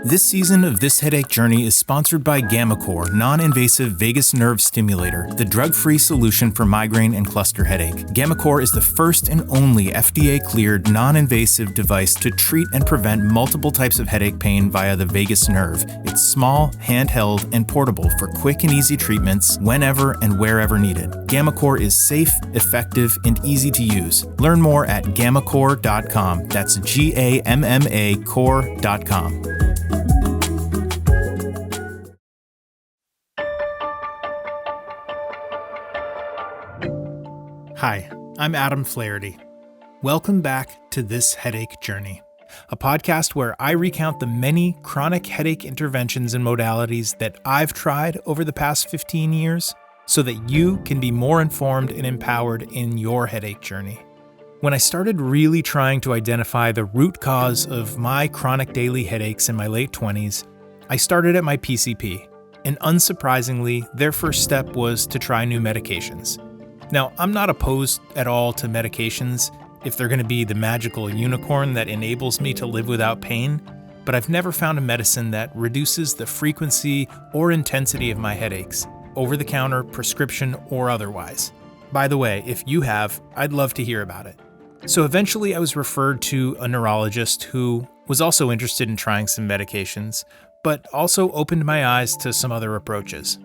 This season of This Headache Journey is sponsored by gammaCore non-invasive vagus nerve stimulator, the drug-free solution for migraine and cluster headache. gammaCore is the first and only FDA-cleared non-invasive device to treat and prevent multiple types of headache pain via the vagus nerve. It's small, handheld, and portable for quick and easy treatments whenever and wherever needed. gammaCore is safe, effective, and easy to use. Learn more at gammacore.com. That's GAMMA core.com. Hi, I'm Adam Flaherty. Welcome back to This Headache Journey, a podcast where I recount the many chronic headache interventions and modalities that I've tried over the past 15 years so that you can be more informed and empowered in your headache journey. When I started really trying to identify the root cause of my chronic daily headaches in my late 20s, I started at my PCP, and unsurprisingly, their first step was to try new medications. Now, I'm not opposed at all to medications if they're going to be the magical unicorn that enables me to live without pain, but I've never found a medicine that reduces the frequency or intensity of my headaches, over-the-counter, prescription, or otherwise. By the way, if you have, I'd love to hear about it. So eventually I was referred to a neurologist who was also interested in trying some medications, but also opened my eyes to some other approaches.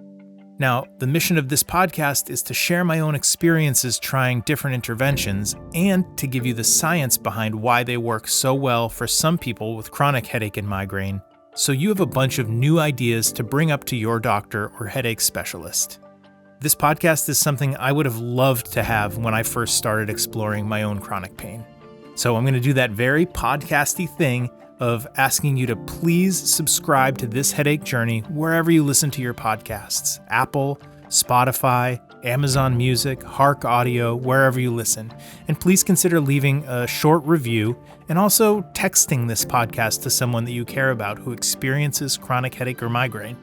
Now, the mission of this podcast is to share my own experiences trying different interventions and to give you the science behind why they work so well for some people with chronic headache and migraine, so you have a bunch of new ideas to bring up to your doctor or headache specialist. This podcast is something I would have loved to have when I first started exploring my own chronic pain. So I'm going to do that very podcasty thing of asking you to please subscribe to This Headache Journey wherever you listen to your podcasts. Apple, Spotify, Amazon Music, Hark Audio, wherever you listen. And please consider leaving a short review and also texting this podcast to someone that you care about who experiences chronic headache or migraine.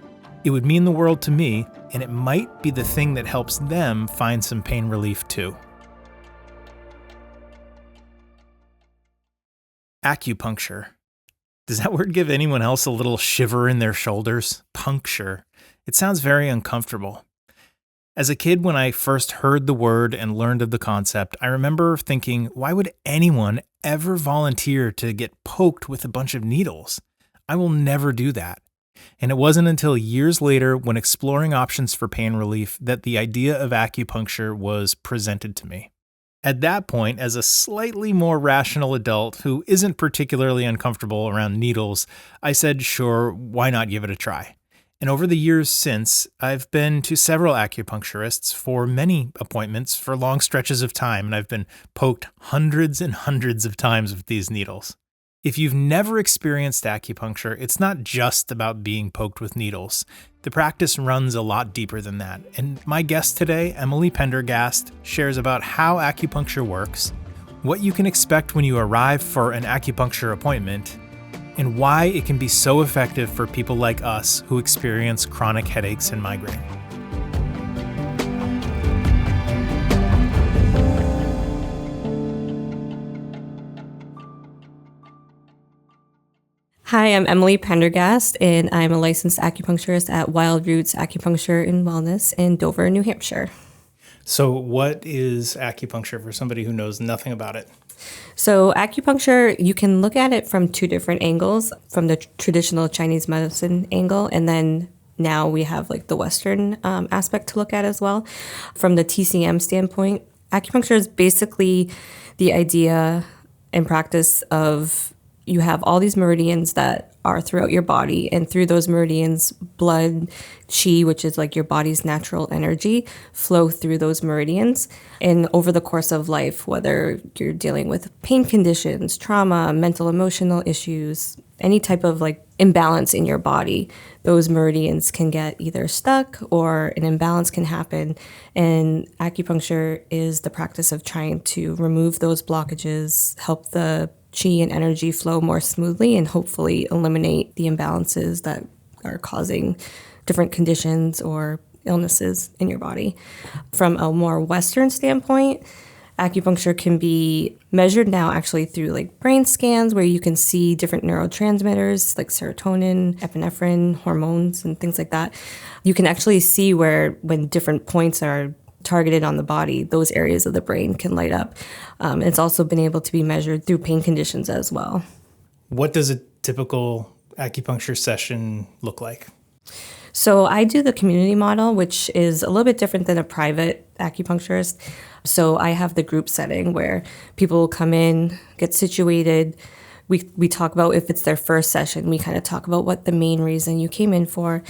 It would mean the world to me, and it might be the thing that helps them find some pain relief too. Acupuncture. Does that word give anyone else a little shiver in their shoulders? Puncture. It sounds very uncomfortable. As a kid, when I first heard the word and learned of the concept, I remember thinking, why would anyone ever volunteer to get poked with a bunch of needles? I will never do that. And it wasn't until years later, when exploring options for pain relief, that the idea of acupuncture was presented to me. At that point, as a slightly more rational adult who isn't particularly uncomfortable around needles, I said, sure, why not give it a try? And over the years since, I've been to several acupuncturists for many appointments for long stretches of time, and I've been poked hundreds and hundreds of times with these needles. If you've never experienced acupuncture, it's not just about being poked with needles. The practice runs a lot deeper than that. And my guest today, Emily Pendergast, shares about how acupuncture works, what you can expect when you arrive for an acupuncture appointment, and why it can be so effective for people like us who experience chronic headaches and migraine. Hi, I'm Emily Pendergast, and I'm a licensed acupuncturist at Wild Roots Acupuncture and Wellness in Dover, New Hampshire. So what is acupuncture for somebody who knows nothing about it? So acupuncture, you can look at it from two different angles, from the traditional Chinese medicine angle, and then now we have like the Western aspect to look at as well. From the TCM standpoint, acupuncture is basically the idea and practice of you have all these meridians that are throughout your body, and through those meridians, blood, qi, which is like your body's natural energy, flow through those meridians. And over the course of life, whether you're dealing with pain conditions, trauma, mental, emotional issues, any type of like imbalance in your body, those meridians can get either stuck or an imbalance can happen. And acupuncture is the practice of trying to remove those blockages, help the qi and energy flow more smoothly, and hopefully eliminate the imbalances that are causing different conditions or illnesses in your body. From a more Western standpoint, Acupuncture can be measured now actually through like brain scans where you can see different neurotransmitters like serotonin, epinephrine, hormones, and things like that. You can actually see where when different points are targeted on the body, those areas of the brain can light up. It's also been able to be measured through pain conditions as well. What does a typical acupuncture session look like? So I do the community model, which is a little bit different than a private acupuncturist. So I have the group setting where people will come in, get situated. We talk about if it's their first session, we kind of talk about what the main reason you came in for,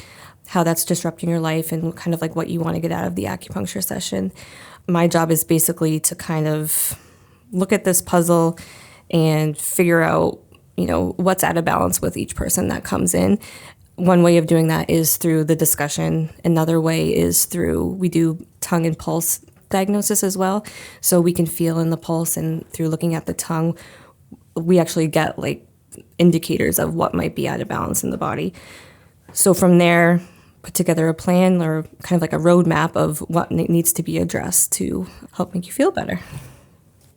how that's disrupting your life, and kind of like what you want to get out of the acupuncture session. My job is basically to kind of look at this puzzle and figure out, what's out of balance with each person that comes in. One way of doing that is through the discussion. Another way is we do tongue and pulse diagnosis as well. So we can feel in the pulse, and through looking at the tongue, we actually get like indicators of what might be out of balance in the body. So from there, put together a plan or kind of like a roadmap of what needs to be addressed to help make you feel better.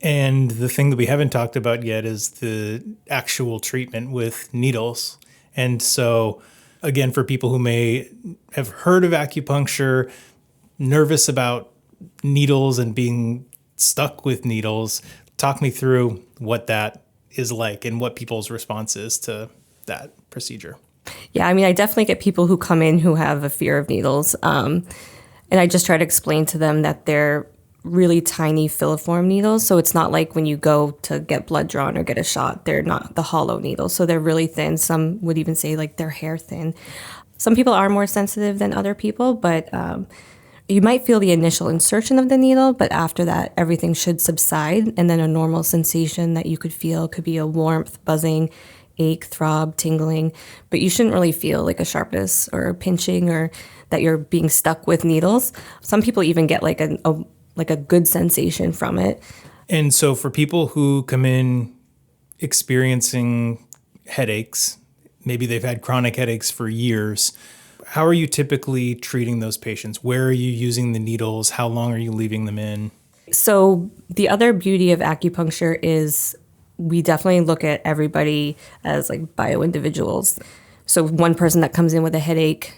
And the thing that we haven't talked about yet is the actual treatment with needles. And so, again, for people who may have heard of acupuncture, nervous about needles and being stuck with needles, talk me through what that is like and what people's response is to that procedure. Yeah, I definitely get people who come in who have a fear of needles. And I just try to explain to them that they're really tiny filiform needles. So it's not like when you go to get blood drawn or get a shot, they're not the hollow needles. So they're really thin. Some would even say like they're hair thin. Some people are more sensitive than other people, but you might feel the initial insertion of the needle, but after that, everything should subside. And then a normal sensation that you could feel could be a warmth, buzzing, ache, throb, tingling, but you shouldn't really feel like a sharpness or a pinching or that you're being stuck with needles. Some people even get like a good sensation from it. And so for people who come in experiencing headaches, maybe they've had chronic headaches for years, how are you typically treating those patients? Where are you using the needles? How long are you leaving them in? So the other beauty of acupuncture is we definitely look at everybody as like bio-individuals. So one person that comes in with a headache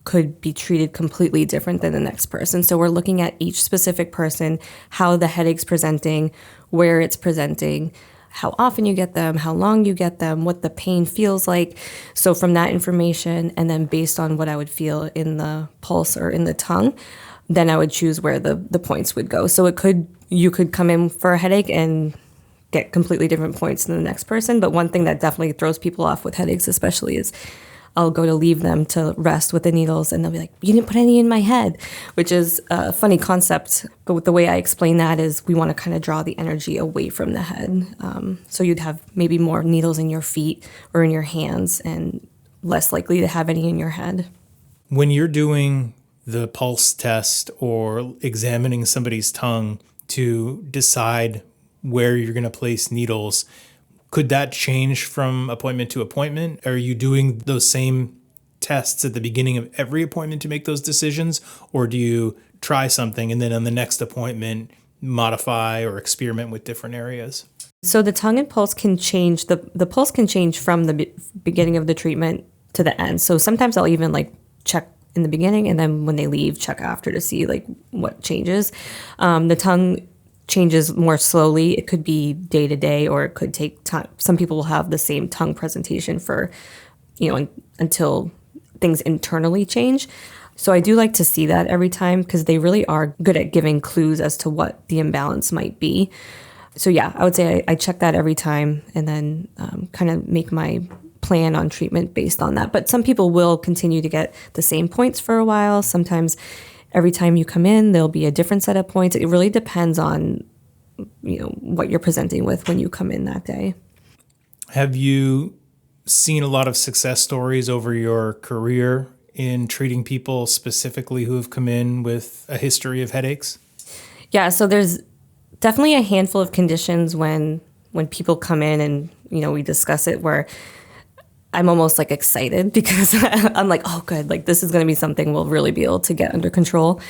could be treated completely different than the next person. So we're looking at each specific person, how the headache's presenting, where it's presenting, how often you get them, how long you get them, what the pain feels like. So from that information, and then based on what I would feel in the pulse or in the tongue, then I would choose where the points would go. So you could come in for a headache and get completely different points than the next person. But one thing that definitely throws people off with headaches especially is I'll go to leave them to rest with the needles and they'll be like, you didn't put any in my head, which is a funny concept. But the way I explain that is we want to kind of draw the energy away from the head. So you'd have maybe more needles in your feet or in your hands and less likely to have any in your head. When you're doing the pulse test or examining somebody's tongue to decide where you're going to place needles, could that change from appointment to appointment? Are you doing those same tests at the beginning of every appointment to make those decisions? Or do you try something and then on the next appointment modify or experiment with different areas? So the tongue and pulse can change. The pulse can change from the beginning of the treatment to the end. So sometimes I'll even like check in the beginning and then when they leave, check after to see like what changes. The tongue changes more slowly. It could be day to day, or it could take time. Some people will have the same tongue presentation for, until things internally change. So I do like to see that every time because they really are good at giving clues as to what the imbalance might be. So yeah, I would say I check that every time and then kind of make my plan on treatment based on that. But some people will continue to get the same points for a while. Sometimes every time you come in, there'll be a different set of points. It really depends on, what you're presenting with when you come in that day. Have you seen a lot of success stories over your career in treating people specifically who have come in with a history of headaches? Yeah, so there's definitely a handful of conditions when people come in and, we discuss it where I'm almost like excited because I'm like, oh, good. Like this is going to be something we'll really be able to get under control,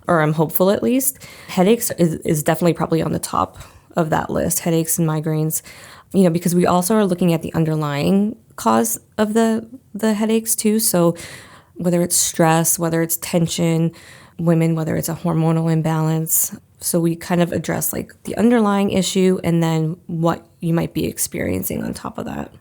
or I'm hopeful at least. Headaches is definitely probably on the top of that list, headaches and migraines, because we also are looking at the underlying cause of the headaches too. So whether it's stress, whether it's tension, women, whether it's a hormonal imbalance. So we kind of address like the underlying issue and then what you might be experiencing on top of that.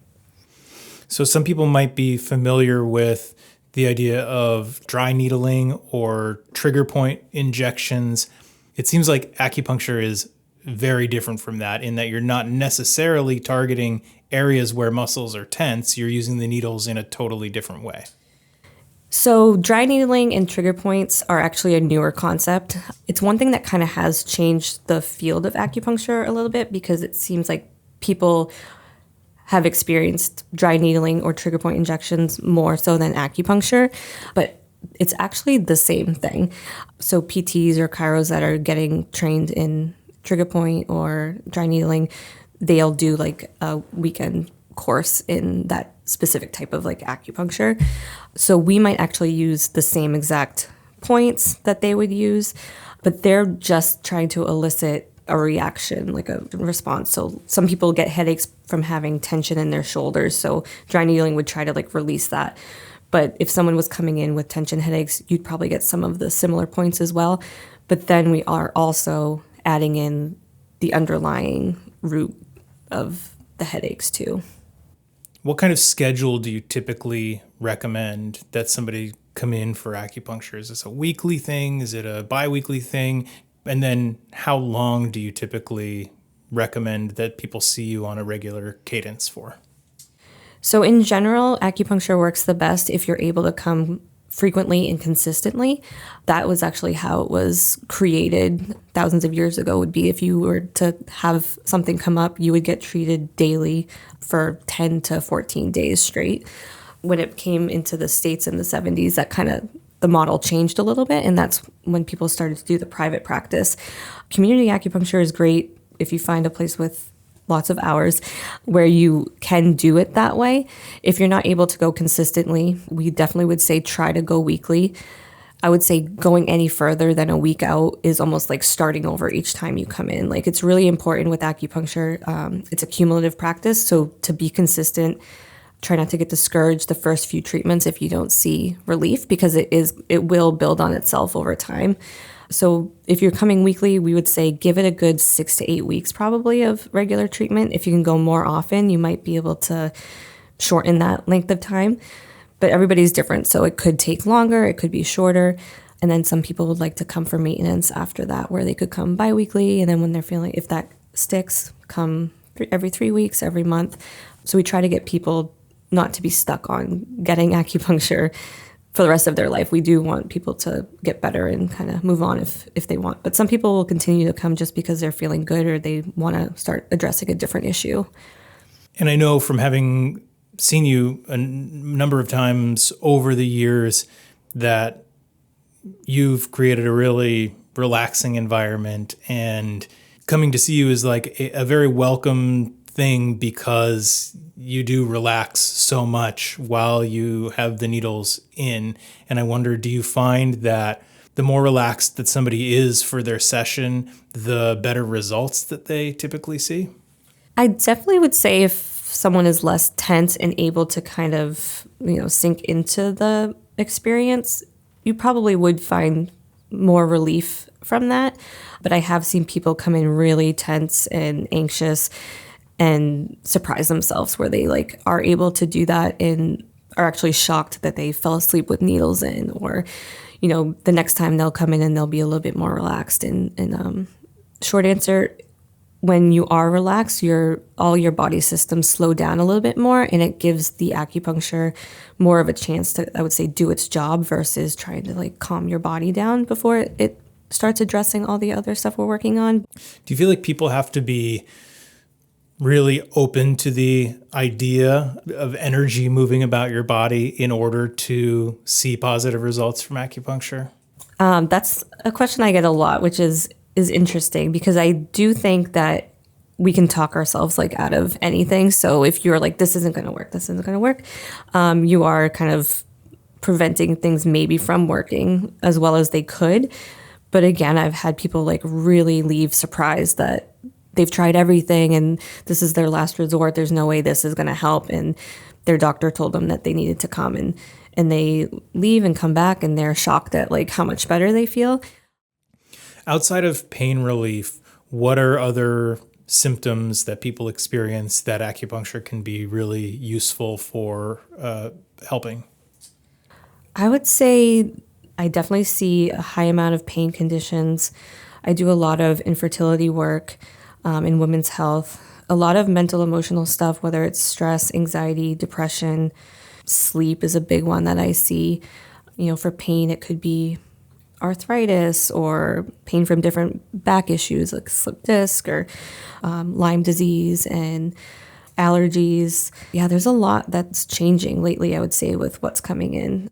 So some people might be familiar with the idea of dry needling or trigger point injections. It seems like acupuncture is very different from that in that you're not necessarily targeting areas where muscles are tense. You're using the needles in a totally different way. So dry needling and trigger points are actually a newer concept. It's one thing that kind of has changed the field of acupuncture a little bit because it seems like people have experienced dry needling or trigger point injections more so than acupuncture, but it's actually the same thing. So PTs or chiros that are getting trained in trigger point or dry needling, they'll do like a weekend course in that specific type of like acupuncture. So we might actually use the same exact points that they would use, but they're just trying to elicit a reaction, like a response. So some people get headaches from having tension in their shoulders. So dry needling would try to like release that. But if someone was coming in with tension headaches, you'd probably get some of the similar points as well. But then we are also adding in the underlying root of the headaches too. What kind of schedule do you typically recommend that somebody come in for acupuncture? Is this a weekly thing? Is it a bi-weekly thing? And then how long do you typically recommend that people see you on a regular cadence for? So in general, acupuncture works the best if you're able to come frequently and consistently. That was actually how it was created thousands of years ago, would be if you were to have something come up, you would get treated daily for 10 to 14 days straight. When it came into the States in the 70s, that kind of the model changed a little bit, and that's when people started to do the private practice. Community acupuncture is great if you find a place with lots of hours where you can do it that way. If you're not able to go consistently, we definitely would say try to go weekly. I would say going any further than a week out is almost like starting over each time you come in. Like it's really important with acupuncture. It's a cumulative practice, so to be consistent, try not to get discouraged the first few treatments if you don't see relief, because it will build on itself over time. So if you're coming weekly, we would say give it a good 6 to 8 weeks probably of regular treatment. If you can go more often, you might be able to shorten that length of time. But everybody's different, so it could take longer, it could be shorter. And then some people would like to come for maintenance after that, where they could come bi-weekly, and then when they're feeling, if that sticks, come every 3 weeks, every month. So we try to get people not to be stuck on getting acupuncture for the rest of their life. We do want people to get better and kind of move on if they want. But some people will continue to come just because they're feeling good or they want to start addressing a different issue. And I know from having seen you a number of times over the years that you've created a really relaxing environment, and coming to see you is like a very welcome thing because you do relax so much while you have the needles in. And I wonder, do you find that the more relaxed that somebody is for their session, the better results that they typically see? I definitely would say if someone is less tense and able to kind of, sink into the experience, you probably would find more relief from that. But I have seen people come in really tense and anxious and surprise themselves, where they like are able to do that and are actually shocked that they fell asleep with needles in, or, the next time they'll come in and they'll be a little bit more relaxed. And short answer, when you are relaxed, all your body systems slow down a little bit more, and it gives the acupuncture more of a chance to, I would say, do its job versus trying to like calm your body down before it starts addressing all the other stuff we're working on. Do you feel like people have to be really open to the idea of energy moving about your body in order to see positive results from acupuncture? That's a question I get a lot, which is interesting, because I do think that we can talk ourselves like out of anything. So if you're like, this isn't going to work, this isn't going to work, you are kind of preventing things maybe from working as well as they could. But again, I've had people like really leave surprised that they've tried everything and this is their last resort. There's no way this is going to help. And their doctor told them that they needed to come, and they leave and come back and they're shocked at like how much better they feel. Outside of pain relief, what are other symptoms that people experience that acupuncture can be really useful for helping? I would say I definitely see a high amount of pain conditions. I do a lot of infertility work in women's health, a lot of mental, emotional stuff, whether it's stress, anxiety, depression. Sleep is a big one that I see. For pain, it could be arthritis or pain from different back issues like slip disc or Lyme disease and allergies. Yeah, there's a lot that's changing lately, I would say, with what's coming in.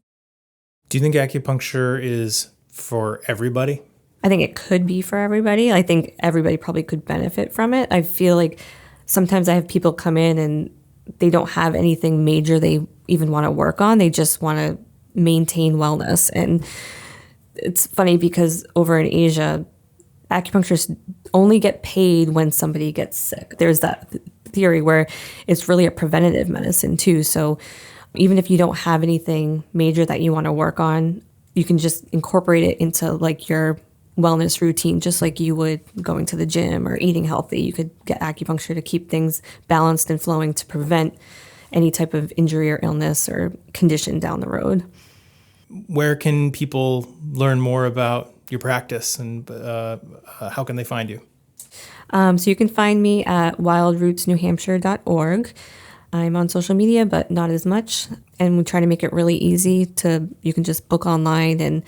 Do you think acupuncture is for everybody? I think it could be for everybody. I think everybody probably could benefit from it. I feel like sometimes I have people come in and they don't have anything major they even want to work on. They just want to maintain wellness. And it's funny because over in Asia, acupuncturists only get paid when somebody gets sick. There's that theory where it's really a preventative medicine too. So even if you don't have anything major that you want to work on, you can just incorporate it into like your wellness routine, just like you would going to the gym or eating healthy. You could get acupuncture to keep things balanced and flowing to prevent any type of injury or illness or condition down the road. Where can people learn more about your practice, and how can they find you? So you can find me at wildrootsnewhampshire.org. I'm on social media, but not as much. And we try to make it really easy you can just book online and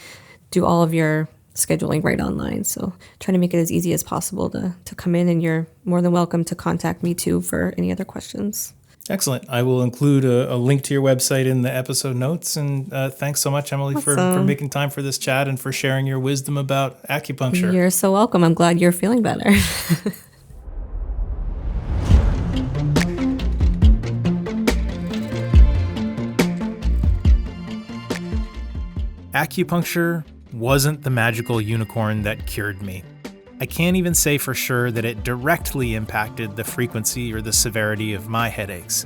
do all of your scheduling right online. So trying to make it as easy as possible to come in, and you're more than welcome to contact me too for any other questions. Excellent. I will include a link to your website in the episode notes. And thanks so much, Emily, for making time for this chat and for sharing your wisdom about acupuncture. You're so welcome. I'm glad you're feeling better. Acupuncture wasn't the magical unicorn that cured me. I can't even say for sure that it directly impacted the frequency or the severity of my headaches,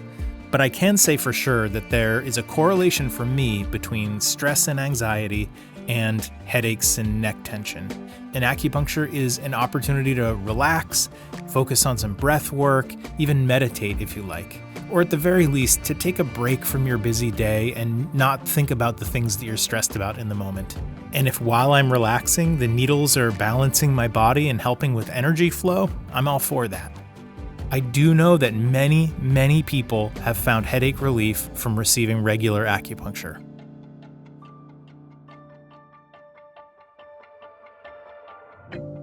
but I can say for sure that there is a correlation for me between stress and anxiety and headaches and neck tension. And acupuncture is an opportunity to relax, focus on some breath work, even meditate if you like, or at the very least to take a break from your busy day and not think about the things that you're stressed about in the moment. And if while I'm relaxing, the needles are balancing my body and helping with energy flow, I'm all for that. I do know that many, many people have found headache relief from receiving regular acupuncture.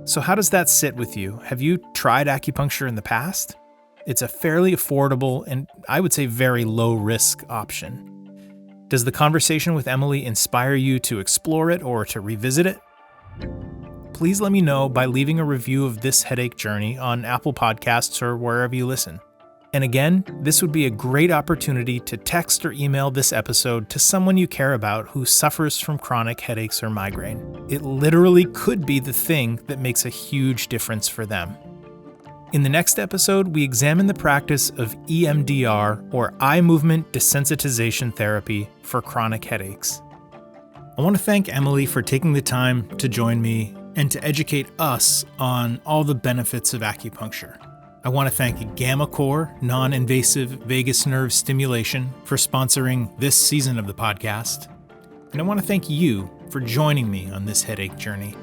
So how does that sit with you? Have you tried acupuncture in the past? It's a fairly affordable and I would say very low risk option. Does the conversation with Emily inspire you to explore it or to revisit it? Please let me know by leaving a review of this headache journey on Apple Podcasts or wherever you listen. And again, this would be a great opportunity to text or email this episode to someone you care about who suffers from chronic headaches or migraine. It literally could be the thing that makes a huge difference for them. In the next episode, we examine the practice of EMDR, or eye movement desensitization therapy, for chronic headaches. I want to thank Emily for taking the time to join me and to educate us on all the benefits of acupuncture. I want to thank GammaCore Non-Invasive Vagus Nerve Stimulation for sponsoring this season of the podcast. And I want to thank you for joining me on this headache journey.